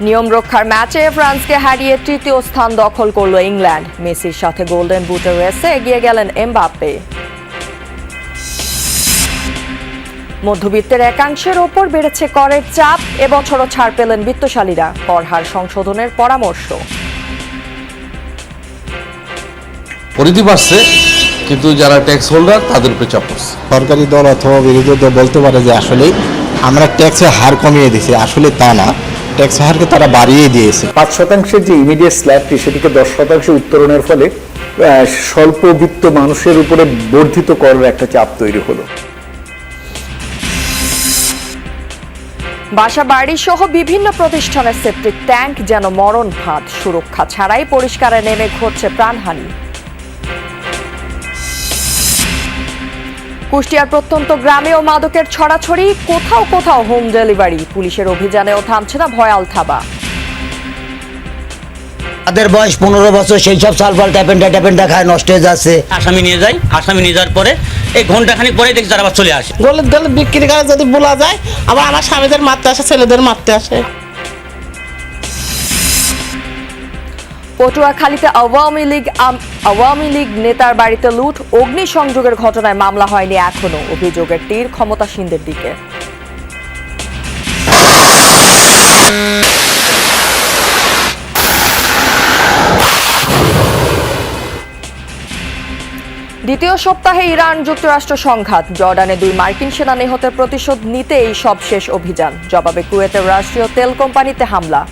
নিয়ম রক্ষার ম্যাচে ফ্রান্সকে হারিয়ে তৃতীয় স্থান দখল করল ইংল্যান্ড। মেসির সাথে গোল্ডেন বুটের রেসে এগিয়ে গেলেন এমবাপ্পে। মধ্যবিত্তের একাংশের ওপর বেড়েছে করের চাপ, এবছরও ছাড় পেলেন বিত্তশালীরা, কর হার সংশোধনের পরামর্শ। পরিধি বাড়ছে, কিন্তু যারা ট্যাক্স হোল্ডার তাদের উপরে চাপ পড়ছে। সরকারি দল অথবা বিরোধী দল বলতে পারে যে আসলে আমরা ট্যাক্সের হার কমিয়ে দিয়েছি, আসলে তা না, ট্যাক্স হারকে তারা বাড়িয়ে দিয়েছে। 5% যে ইমিডিয়েট স্ল্যাবটি সেটিকে 10% উত্তরণের ফলে স্বল্পবিত্ত মানুষের উপরে বর্ধিত করের একটা চাপ তৈরি হলো। বাসা বাড়ি সহ বিভিন্ন প্রতিষ্ঠানের সেপ্টিক ট্যাঙ্ক যেন মরণ ফাঁদ, সুরক্ষা ছাড়াই পরিষ্কারে নেমে ঘটছে প্রাণহানি। কুষ্টিয়ার প্রত্যন্ত গ্রামেও মাদকের ছড়াছড়ি, কোথাও কোথাও হোম ডেলিভারি, পুলিশের অভিযানেও থামছে না ভয়াল থাবা। তাদের বয়স 15 বছর, সেই সব সালফাল ট্যাপেন্ডা খায় নষ্ট হয়ে যাচ্ছে। আসামি নিয়ে যাওয়ার পরে এই ঘন্টাখানিক পরে দেখি তারা আবার চলে আসে। গলের দলে বিক্রি করে যদি বলা যায়, আবার আমার স্বামীদের মারতে আসে, ছেলেদের মারতে আসে। পটুয়াখালীতে আওয়ামী লীগ নেতার বাড়িতে লুট, অগ্নিসংযোগের ঘটনায় মামলা হয়নি এখনো, অভিযোগের তীর ক্ষমতাসীনদের দিকে। দ্বিতীয় সপ্তাহে ইরান যুক্তরাষ্ট্র সংঘাত, জর্ডানে 2 মার্কিন সেনা নিহতের প্রতিশোধ নিতে এই সব শেষ অভিযান, জবাবে কুয়েতের রাষ্ট্রীয় তেল কোম্পানিতে হামলা।